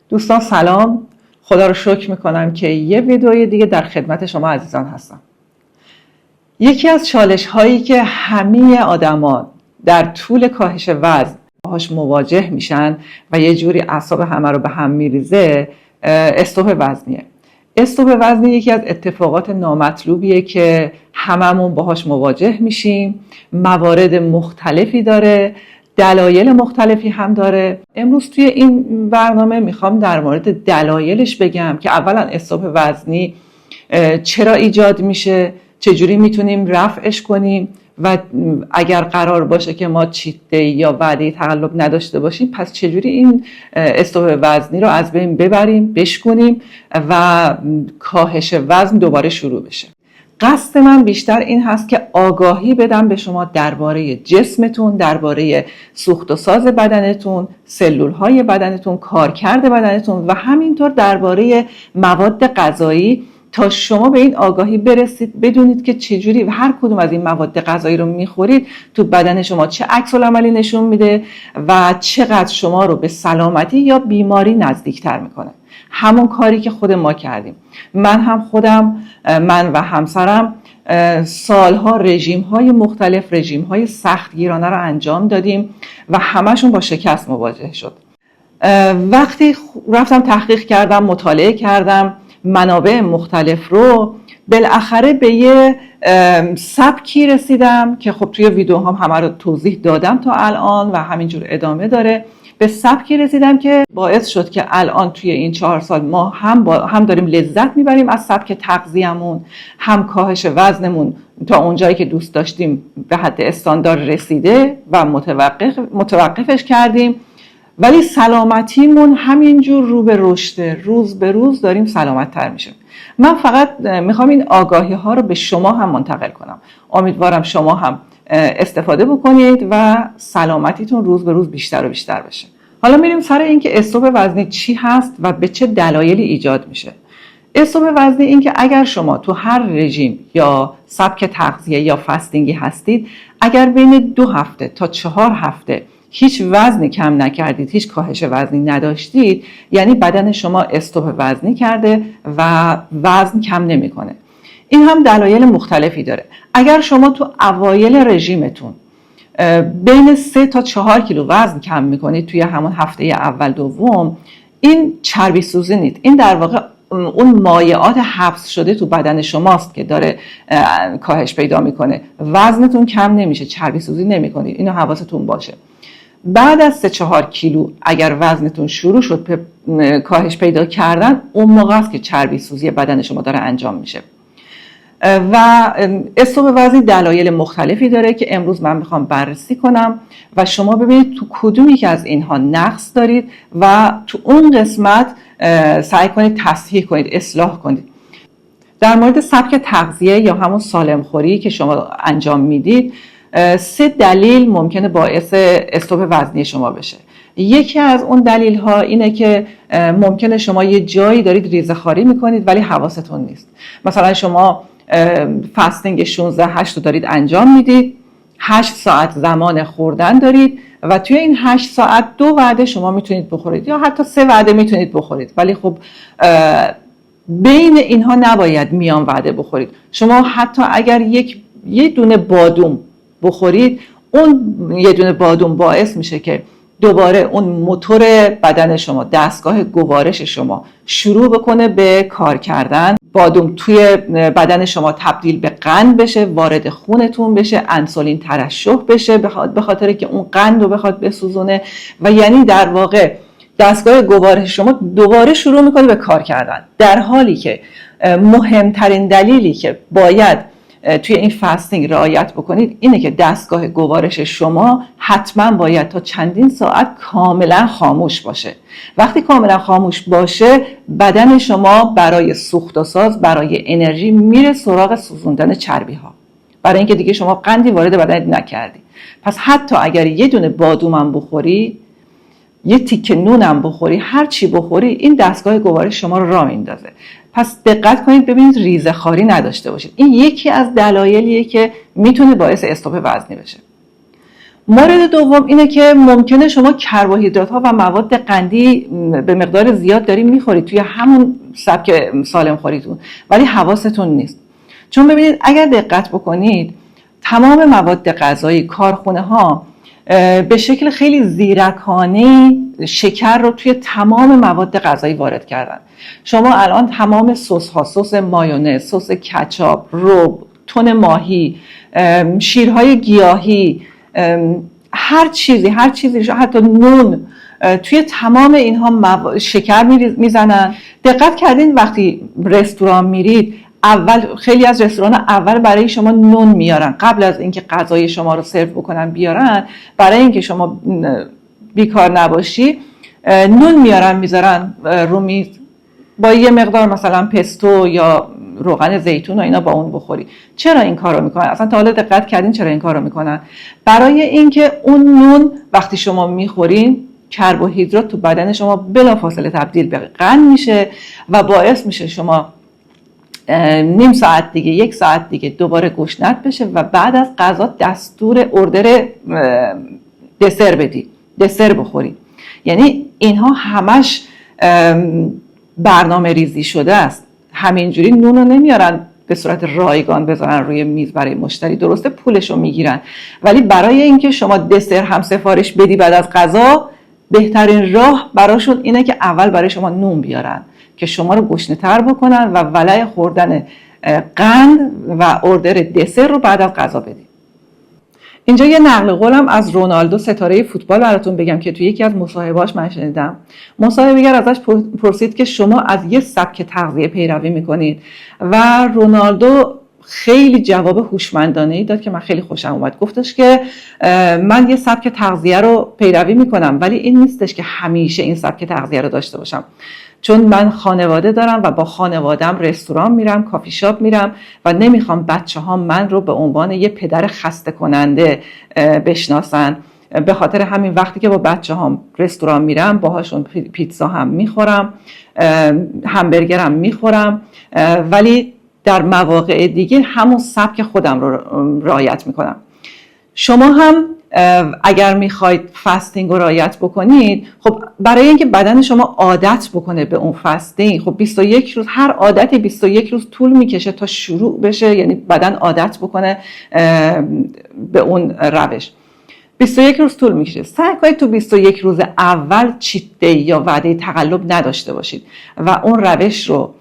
دوستان سلام، خدا رو شکر میکنم که یه ویدئوی دیگه در خدمت شما عزیزان هستم. یکی از چالش هایی که همه آدما در طول کاهش وزن باهاش مواجه میشن و یه جوری اعصاب همه رو به هم میریزه استوپ وزنیه. استوپ وزنی یکی از اتفاقات نامطلوبیه که هممون باهاش مواجه میشیم. موارد مختلفی داره، دلایل مختلفی هم داره. امروز توی این برنامه میخوام در مورد دلایلش بگم که اولا استوپ وزنی چرا ایجاد میشه، چجوری میتونیم رفعش کنیم و اگر قرار باشه که ما چیت دی یا وعده تقلب نداشته باشیم پس چجوری این استوپ وزنی رو از بین ببریم، بشکنیم و کاهش وزن دوباره شروع بشه. قصد من بیشتر این هست که آگاهی بدم به شما درباره جسمتون، درباره سوخت و ساز بدنتون، سلولهای بدنتون، کارکرد بدنتون و همینطور درباره مواد غذایی تا شما به این آگاهی برسید، بدونید که چجوری هر کدوم از این مواد غذایی رو میخورید تو بدن شما چه عکس العملی نشون میده و چقدر شما رو به سلامتی یا بیماری نزدیکتر میکنه. همون کاری که خود ما کردیم. من و همسرم سالها رژیم‌های مختلف، رژیم‌های سختگیرانه رو انجام دادیم و همشون با شکست مواجه شد. وقتی رفتم تحقیق کردم، مطالعه کردم منابع مختلف رو، بالاخره به یه سبکی رسیدم که خب توی ویدیو همه رو توضیح دادم تا الان و همینجور ادامه داره. به سبکی رسیدم که باعث شد که الان توی این 4 سال ما هم داریم لذت میبریم از سبک تغذیه‌مون، هم کاهش وزنمون تا اونجایی که دوست داشتیم به حد استاندارد رسیده و متوقفش کردیم، ولی سلامتیمون همینجور رو به رشده، روز به روز داریم سلامت تر میشیم. من فقط میخوام این آگاهی ها رو به شما هم منتقل کنم. امیدوارم شما هم استفاده بکنید و سلامتیتون روز به روز بیشتر و بیشتر بشه. حالا میریم سر این که استوپ وزنی چی هست و به چه دلایلی ایجاد میشه. استوپ وزنی این که اگر شما تو هر رژیم یا سبک تغذیه یا فاستینگی هستید، اگر بین 2 هفته تا 4 هفته هیچ وزنی کم نکردید، هیچ کاهش وزنی نداشتید، یعنی بدن شما استوپ وزنی کرده و وزن کم نمیکنه. این هم دلایل مختلفی داره. اگر شما تو اوایل رژیمتون بین 3 تا 4 کیلو وزن کم میکنید توی همون هفته اول دوم، این چربی سوزی نیست. این در واقع اون مایعات حبس شده تو بدن شماست که داره کاهش پیدا میکنه. وزنتون کم نمیشه، چربی سوزی نمیکنید. اینو حواستون باشه. بعد از 3-4 کیلو اگر وزنتون شروع شد به کاهش پیدا کردن، اون موقع است که چربی سوزی بدن شما داره انجام میشه. و استوپ وزنی دلایل مختلفی داره که امروز من میخوام بررسی کنم و شما ببینید تو کدومی که از اینها نقص دارید و تو اون قسمت سعی کنید تصحیح کنید، اصلاح کنید. در مورد سبک تغذیه یا همون سالم خوری که شما انجام میدید، 3 دلیل ممکنه باعث استوپ وزنی شما بشه. یکی از اون دلیل ها اینه که ممکنه شما یه جایی دارید ریزه‌خواری میکنید ولی حواستون نیست. مثلا شما فاستینگ 16-8 رو دارید انجام میدید، 8 ساعت زمان خوردن دارید و توی این 8 ساعت 2 وعده شما میتونید بخورید یا حتی 3 وعده میتونید بخورید، ولی خب بین اینها نباید میان وعده بخورید. شما حتی اگر یه دونه بادوم بخورید، اون یه دونه بادوم باعث میشه که دوباره اون موتور بدن شما، دستگاه گوارش شما شروع بکنه به کار کردن. بادوم توی بدن شما تبدیل به قند بشه، وارد خونتون بشه، انسولین ترشح بشه به خاطر که اون قند رو بخواد بسوزونه و یعنی در واقع دستگاه گوارش شما دوباره شروع میکنه به کار کردن. در حالی که مهمترین دلیلی که باید توی این فاستینگ رعایت بکنید اینه که دستگاه گوارش شما حتما باید تا چندین ساعت کاملا خاموش باشه. وقتی کاملا خاموش باشه، بدن شما برای سوخت و ساز، برای انرژی میره سراغ سوزوندن چربی ها، برای اینکه دیگه شما قندی وارد بدنت نکردی. پس حتی اگر یه دونه بادوم هم بخوری، یه تیکه نون هم بخوری، هر چی بخوری، این دستگاه گوارش شما رو راه میندازه. پس دقت کنید ببینید ریزه خواری نداشته باشید. این یکی از دلایلیه که میتونه باعث استوپ وزنی بشه. مورد دوم اینه که ممکنه شما کربوهیدرات ها و مواد قندی به مقدار زیاد دارین میخورید توی همون سبک سالم خوریتون، ولی حواستون نیست. چون ببینید اگر دقت بکنید تمام مواد غذایی کارخونه ها به شکل خیلی زیرکانه شکر رو توی تمام مواد غذایی وارد کردن. شما الان تمام سس ها، سس مایونز، سس کچاپ، رب، تن ماهی، شیرهای گیاهی، هر چیزی حتی نون، توی تمام اینها شکر میزنن. دقت کردین وقتی رستوران میرید اول خیلی از رستوران اول برای شما نون میارن قبل از اینکه غذای شما رو سرو بکنن بیارن، برای اینکه شما بیکار نباشی نون میارن میذارن رو میز با یه مقدار مثلا پستو یا روغن زیتون و اینا با اون بخوری. چرا این کارو میکنن؟ اصلا تا حالا دقت کردین چرا این کارو میکنن؟ برای اینکه اون نون وقتی شما میخورین کربوهیدرات تو بدن شما بلافاصله تبدیل به قند میشه و باعث میشه شما نیم ساعت دیگه، 1 ساعت دیگه دوباره گشنت بشه و بعد از غذا دستور اوردر دسر بدی، دسر بخوری. یعنی اینها همش برنامه ریزی شده است. همینجوری نون رو نمیارن به صورت رایگان بذارن روی میز برای مشتری. درسته پولش رو میگیرن، ولی برای اینکه شما دسر هم سفارش بدی بعد از غذا، بهترین راه براشون اینه که اول برای شما نون بیارن که شما رو گشنه‌تر بکنن و ولع خوردن قند و اوردر دسر رو بعد از غذا بدید. اینجا یه نقل قولم از رونالدو ستاره فوتبال براتون بگم که توی یکی از مصاحبه‌هاش من شنیدم. مصاحبه‌گر ازش پرسید که شما از یه سبک تغذیه پیروی میکنید و رونالدو خیلی جواب هوشمندانه‌ای داد که من خیلی خوشم اومد. گفتش که من یه سبک تغذیه رو پیروی میکنم، ولی این نیستش که همیشه این سبک تغذیه رو داشته باشم، چون من خانواده دارم و با خانوادم رستوران میرم، کافی شاپ میرم و نمیخوام بچه ها من رو به عنوان یه پدر خسته کننده بشناسن. به خاطر همین وقتی که با بچه هم رستوران میرم باهاشون پیتزا هم میخورم، همبرگر هم میخورم، ولی در مواقع دیگه همون سبک خودم رو رعایت میکنم. شما هم اگر میخواید فاستینگ رو رعایت بکنید، خب برای اینکه بدن شما عادت بکنه به اون فاستینگ، خب 21 روز، هر عادتی 21 روز طول میکشه تا شروع بشه، یعنی بدن عادت بکنه به اون روش. 21 روز طول میکشه. سعی کنید تو 21 روز اول چیت دی یا وعده تقلب نداشته باشید و اون روش رو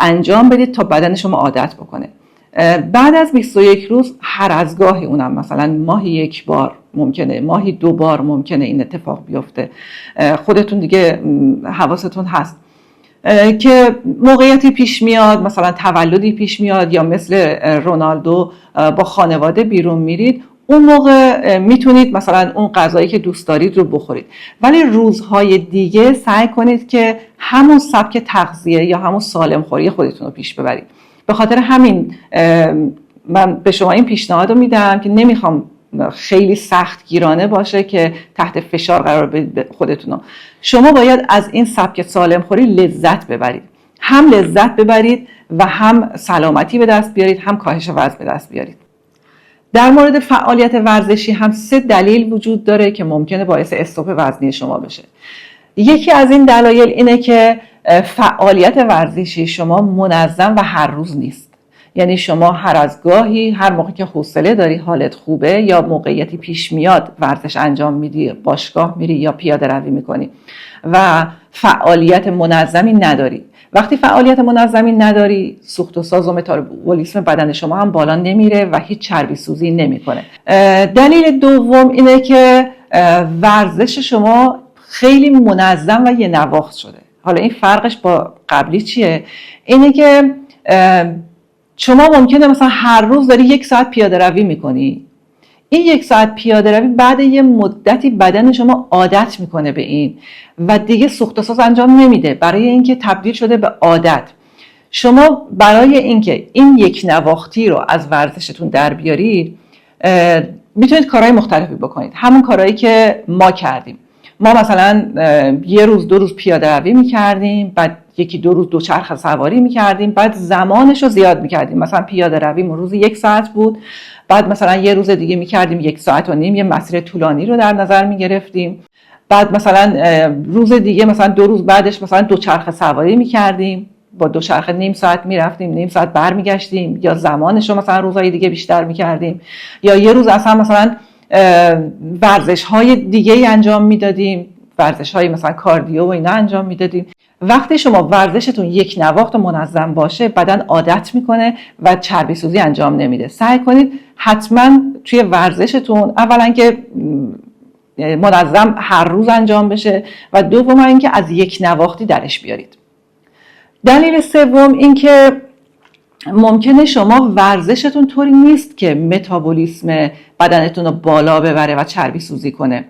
انجام بدید تا بدن شما عادت بکنه. بعد از 21 روز هر از گاهی، اونم مثلا ماهی 1 بار ممکنه، ماهی 2 بار ممکنه این اتفاق بیفته، خودتون دیگه حواستون هست که موقعیتی پیش میاد، مثلا تولدی پیش میاد یا مثل رونالدو با خانواده بیرون میرید، اون موقع میتونید مثلا اون غذایی که دوست دارید رو بخورید، ولی روزهای دیگه سعی کنید که همون سبک تغذیه یا همون سالم خوری خودتون رو پیش ببرید. به خاطر همین من به شما این پیشنهاد رو میدم که نمیخوام خیلی سخت گیرانه باشه که تحت فشار قرار بدید خودتون رو. شما باید از این سبک سالم خوری لذت ببرید، هم لذت ببرید و هم سلامتی به دست بیارید، هم کاهش وزن به دست بیارید. در مورد فعالیت ورزشی هم 3 دلیل وجود داره که ممکنه باعث استاپ وزنی شما بشه. یکی از این دلایل اینه که فعالیت ورزشی شما منظم و هر روز نیست. یعنی شما هر از گاهی، هر موقع که حوصله داری، حالت خوبه یا موقعیتی پیش میاد، ورزش انجام میدی، باشگاه میری یا پیاده روی میکنی و فعالیت منظمی نداری. وقتی فعالیت منظمی نداری، سوخت و ساز و متابولیسم بدن شما هم بالا نمیره و هیچ چربی سوزی نمیکنه. دلیل دوم اینه که ورزش شما خیلی منظم و یه نواخت شده. حالا این فرقش با قبلی چیه؟ اینه که شما ممکنه مثلا هر روز داری 1 ساعت پیاده روی میکنی. این 1 ساعت پیاده روی بعد یه مدتی بدن شما عادت میکنه به این و دیگه سوخت و ساز انجام نمیده، برای اینکه تبدیل شده به عادت. شما برای اینکه این یک نواختی رو از ورزشتون در بیارید میتونید کارهای مختلفی بکنید، همون کارهایی که ما کردیم. ما مثلا 1 روز 2 روز پیاده روی میکردیم، بعد یکی 2 روز دوچرخه سواری میکردیم، بعد زمانش رو زیاد میکردیم. مثلا پیاده رویمون روزی 1 ساعت بود، بعد مثلا یه روز دیگه میکردیم 1.5 ساعت یه مسیر طولانی رو در نظر میگرفتیم. بعد مثلا روز دیگه مثلا 2 روز بعدش مثلا دوچرخه سواری میکردیم، با دوچرخه نیم ساعت میرفتیم، نیم ساعت برمیگشتیم، یا زمانش رو مثلا روزهای دیگه بیشتر میکردیم، یا یه روز اصلا مثلا ورزش های دیگه انجام میدادیم، ورزش های مثلا کاردیو و اینا انجام میدادیم. وقتی شما ورزشتون یک نواخت و منظم باشه، بدن عادت میکنه و چربی سوزی انجام نمیده. سعی کنید حتما توی ورزشتون اولا که منظم هر روز انجام بشه و دوم اینکه از یک نواختی درش بیارید. دلیل سوم این که ممکنه شما ورزشتون طوری نیست که متابولیسم بدنتون رو بالا ببره و چربی سوزی کنه.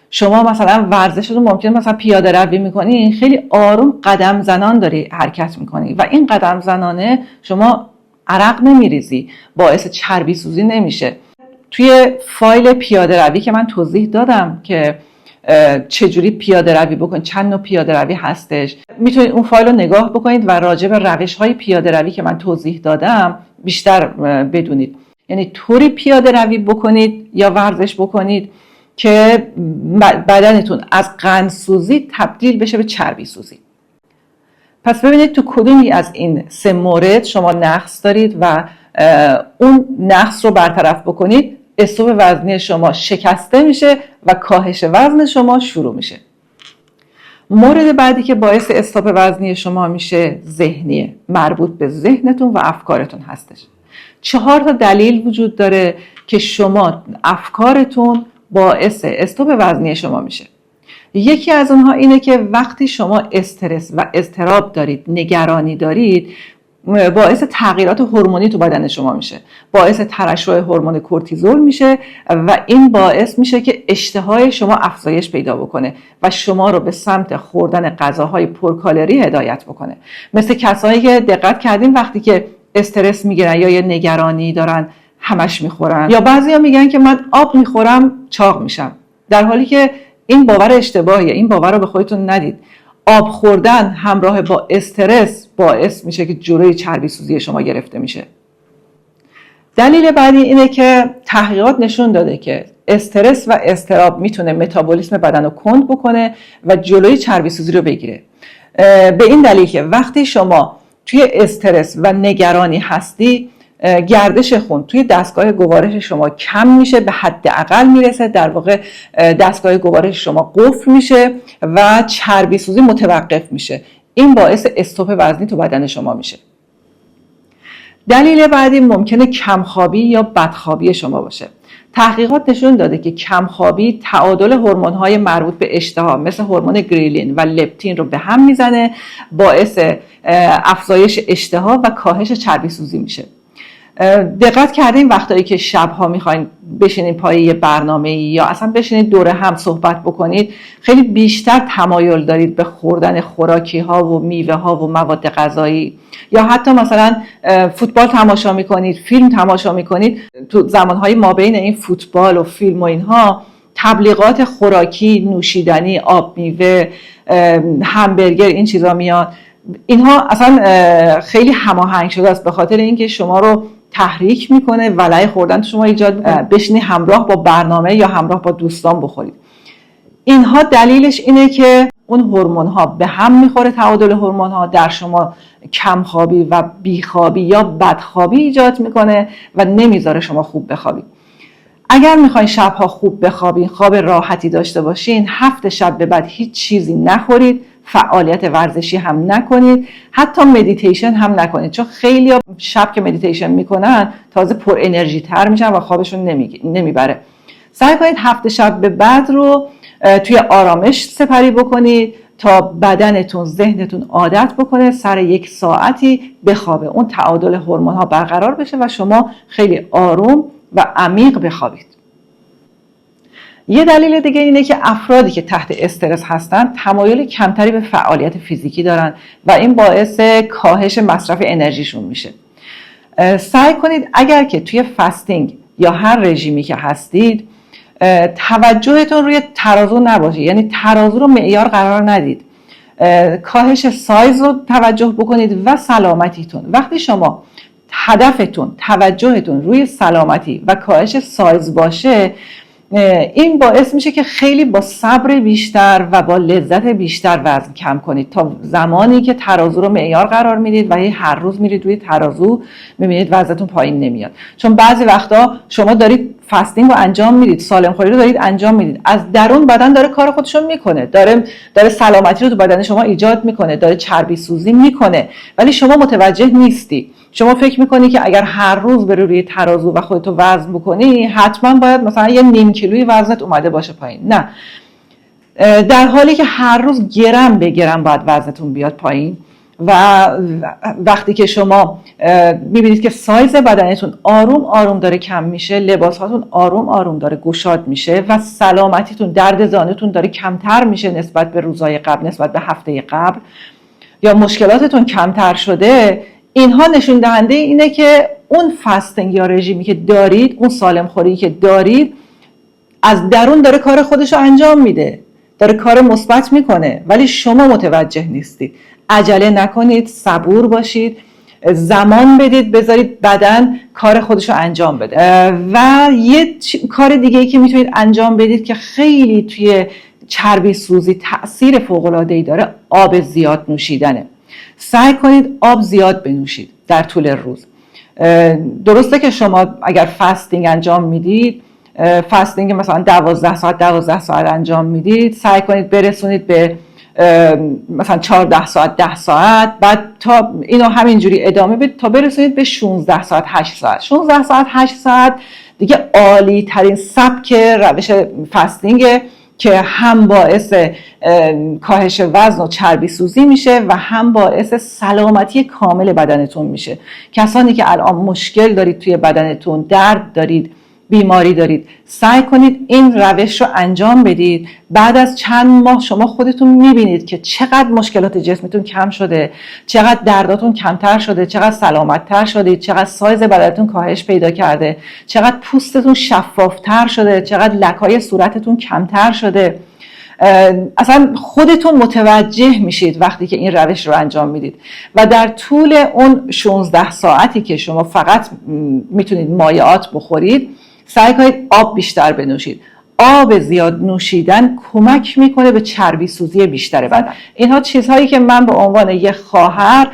شما مثلا ورزشتون ممکنه مثلا پیاده روی میکنین، خیلی آروم قدم زنان داری حرکت میکنی و این قدم زنانه شما عرق نمیریزی، باعث چربی سوزی نمیشه. توی فایل پیاده روی که من توضیح دادم که چجوری پیاده روی بکنید، چند نوع پیاده روی هستش، میتونید اون فایل رو نگاه بکنید و راجع به روش های پیاده روی که من توضیح دادم بیشتر بدونید. یعنی طوری پیاده روی بکنید یا ورزش بکنید که بدنتون از قند سوزی تبدیل بشه به چربی سوزی. پس ببینید تو کدومی از این 3 مورد شما نقص دارید و اون نقص رو برطرف بکنید، استوب وزنی شما شکسته میشه و کاهش وزن شما شروع میشه. مورد بعدی که باعث استوب وزنی شما میشه ذهنیه، مربوط به ذهنتون و افکارتون هستش. 4 تا دلیل وجود داره که شما افکارتون باعث استوب وزنی شما میشه. یکی از اونها اینه که وقتی شما استرس و اضطراب دارید، نگرانی دارید، باعث تغییرات هورمونی تو بدن شما میشه، باعث ترشح هورمون کورتیزول میشه و این باعث میشه که اشتهای شما افزایش پیدا بکنه و شما رو به سمت خوردن غذاهای پرکالری هدایت بکنه. مثل کسایی که دقت کردین وقتی که استرس میگیرن یا یه نگرانی دارن همش میخورن، یا بعضیا میگن که من آب میخورم چاق میشم، در حالی که این باور اشتباهیه. این باور رو به خودتون ندید. آب خوردن همراه با استرس باعث میشه که جلوی چربی سوزی شما گرفته میشه. دلیل بعدی اینه که تحقیقات نشون داده که استرس و اضطراب میتونه متابولیسم بدن رو کند بکنه و جلوی چربی سوزی رو بگیره. به این دلیل که وقتی شما توی استرس و نگرانی هستی، گردش خون توی دستگاه گوارش شما کم میشه، به حداقل میرسه، در واقع دستگاه گوارش شما قفل میشه و چربی سوزی متوقف میشه. این باعث استوب وزنی تو بدن شما میشه. دلیل بعدی ممکنه کمخوابی یا بدخوابی شما باشه. تحقیقات نشون داده که کمخوابی تعادل هورمون‌های مربوط به اشتها مثل هورمون گریلین و لپتین رو به هم میزنه، باعث افزایش اشتها و کاهش چربی سوزی میشه. دقت کردین وقتایی که شبها میخواین بشینین پای یه برنامه یا اصلا بشینید دوره هم صحبت بکنید، خیلی بیشتر تمایل دارید به خوردن خوراکی ها و میوه ها و مواد غذایی، یا حتی مثلا فوتبال تماشا میکنید، فیلم تماشا میکنید، تو زمانهای مابین این فوتبال و فیلم و اینها تبلیغات خوراکی، نوشیدنی، آب میوه، همبرگر، این چیزا میاد. اینها اصلا خیلی هماهنگ شده است، به خاطر اینکه شما رو تحریک میکنه، ولع خوردن تو شما ایجاد بشینی همراه با برنامه یا همراه با دوستان بخورید. اینها دلیلش اینه که اون هورمون ها به هم میخوره، تعادل هورمون ها در شما کمخوابی و بیخوابی یا بدخوابی ایجاد میکنه و نمیذاره شما خوب بخوابید. اگر میخواین شبها خوب بخوابین، خواب راحتی داشته باشین، 7 شب به بعد هیچ چیزی نخورید، فعالیت ورزشی هم نکنید، حتی مدیتیشن هم نکنید، چون خیلی شب که مدیتیشن میکنن تازه پر انرژی تر میشن و خوابشون نمیبره. سعی کنید 7 شب به بعد رو توی آرامش سپری بکنید تا بدنتون، ذهنتون عادت بکنه سر 1 ساعتی بخوابه، اون تعادل هورمون ها برقرار بشه و شما خیلی آروم و عمیق بخوابید. یه دلیل دیگه اینه که افرادی که تحت استرس هستن تمایل کمتری به فعالیت فیزیکی دارن و این باعث کاهش مصرف انرژیشون میشه. سعی کنید اگر که توی فاستینگ یا هر رژیمی که هستید توجهتون روی ترازو نباشه، یعنی ترازو رو معیار قرار ندید. کاهش سایز رو توجه بکنید و سلامتیتون. وقتی شما هدفتون، توجهتون روی سلامتی و کاهش سایز باشه، این باعث میشه که خیلی با صبر بیشتر و با لذت بیشتر وزن کم کنید، تا زمانی که ترازو رو معیار قرار میدید و هر روز میرید روی ترازو میبینید وزنتون پایین نمیاد. چون بعضی وقتا شما دارید فاستینگ رو انجام میدید، سالم خوری رو دارید انجام میدید، از درون بدن داره کار خودشون میکنه، داره سلامتی رو تو بدن شما ایجاد میکنه، داره چربی سوزی میکنه، ولی شما متوجه نیستی. شما فکر میکنی که اگر هر روز بری روی ترازو و خودتو وزن بکنی حتما باید مثلا یه نیم کیلویی وزنت اومده باشه پایین. نه، در حالی که هر روز گرم به گرم باید وزنتون بیاد پایین. و وقتی که شما میبینید که سایز بدنتون آروم آروم داره کم میشه، لباساتون آروم آروم داره گشاد میشه و سلامتیتون، درد زانوتون داره کمتر میشه نسبت به روزهای قبل، نسبت به هفته قبل، یا مشکلاتتون کمتر شده، اینها نشون دهنده اینه که اون فاستینگ یا رژیمی که دارید، اون سالم خوری که دارید، از درون داره کار خودش رو انجام میده، داره کار مثبت میکنه، ولی شما متوجه نیستید. عجله نکنید، صبور باشید، زمان بدید، بذارید بدن کار خودش رو انجام بده. و یه کار دیگه ای که میتونید انجام بدید که خیلی توی چربی سوزی تأثیر فوق‌العاده‌ای داره، آب زیاد نوشیدنه. سعی کنید آب زیاد بنوشید در طول روز. درسته که شما اگر فاستینگ انجام میدید، فاستینگ مثلا 12 ساعت انجام میدید، سعی کنید برسونید به مثلا 14 ساعت 10 ساعت، بعد تا اینو همینجوری ادامه بدید تا برسونید به 16 ساعت 8 ساعت. 16 ساعت 8 ساعت دیگه عالی ترین سبک روش فاستینگه که هم باعث کاهش وزن و چربی سوزی میشه و هم باعث سلامتی کامل بدنتون میشه. کسانی که الان مشکل دارید توی بدنتون، درد دارید، بیماری دارید، سعی کنید این روش رو انجام بدید. بعد از چند ماه شما خودتون میبینید که چقدر مشکلات جسمتون کم شده، چقدر درداتون کمتر شده، چقدر سلامت‌تر شدید، چقدر سایز بدنتون کاهش پیدا کرده، چقدر پوستتون شفافتر شده، چقدر لک‌های صورتتون کمتر شده. اصلا خودتون متوجه میشید وقتی که این روش رو انجام میدید. و در طول اون 16 ساعتی که شما فقط میتونید مایعات بخورید، سعی کنید آب بیشتر بنوشید. آب زیاد نوشیدن کمک میکنه به چربی سوزی بیشتر بدن. اینها چیزهایی که من به عنوان یک خواهر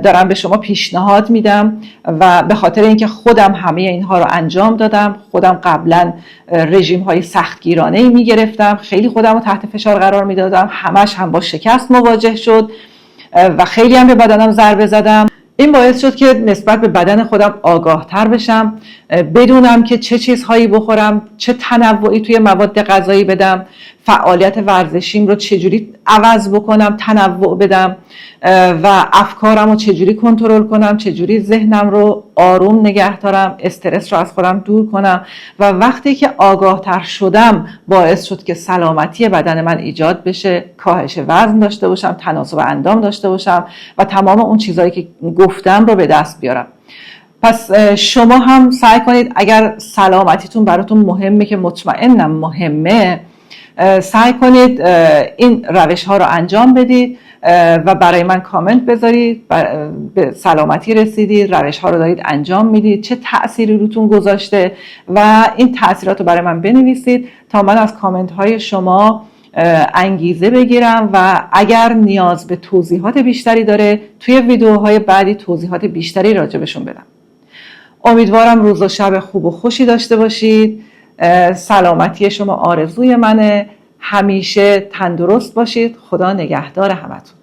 دارم به شما پیشنهاد میدم و به خاطر اینکه خودم همه اینها رو انجام دادم، خودم قبلا رژیم های سختگیرانه‌ای میگرفتم، خیلی خودم رو تحت فشار قرار میدادم، همش هم با شکست مواجه شد و خیلی هم به بدنم ضربه زدم. این باعث شد که نسبت به بدن خودم آگاه تر بشم، بدونم که چه چیزهایی بخورم، چه تنوعی توی مواد غذایی بدم، فعالیت ورزشیم رو چجوری عوض بکنم، تنوع بدم و افکارم رو چجوری کنترل کنم، چجوری ذهنم رو آروم نگه دارم، استرس رو از خودم دور کنم. و وقتی که آگاه تر شدم باعث شد که سلامتی بدن من ایجاد بشه، کاهش وزن داشته باشم، تناسب اندام داشته باشم و تمام اون چیزهایی که گفتم رو به دست بیارم. پس شما هم سعی کنید اگر سلامتیتون براتون مهمه، که مطمئنم مهمه، سعی کنید این روش ها رو انجام بدید و برای من کامنت بذارید. به سلامتی رسیدید، روش ها رو دارید انجام میدید، چه تأثیری روتون گذاشته و این تأثیرات رو برای من بنویسید تا من از کامنت های شما انگیزه بگیرم و اگر نیاز به توضیحات بیشتری داره توی ویدیوهای بعدی توضیحات بیشتری راجبشون بدم. امیدوارم روز و شب خوب و خوشی داشته باشید. سلامتی شما آرزوی منه. همیشه تندرست باشید. خدا نگهدار همتون.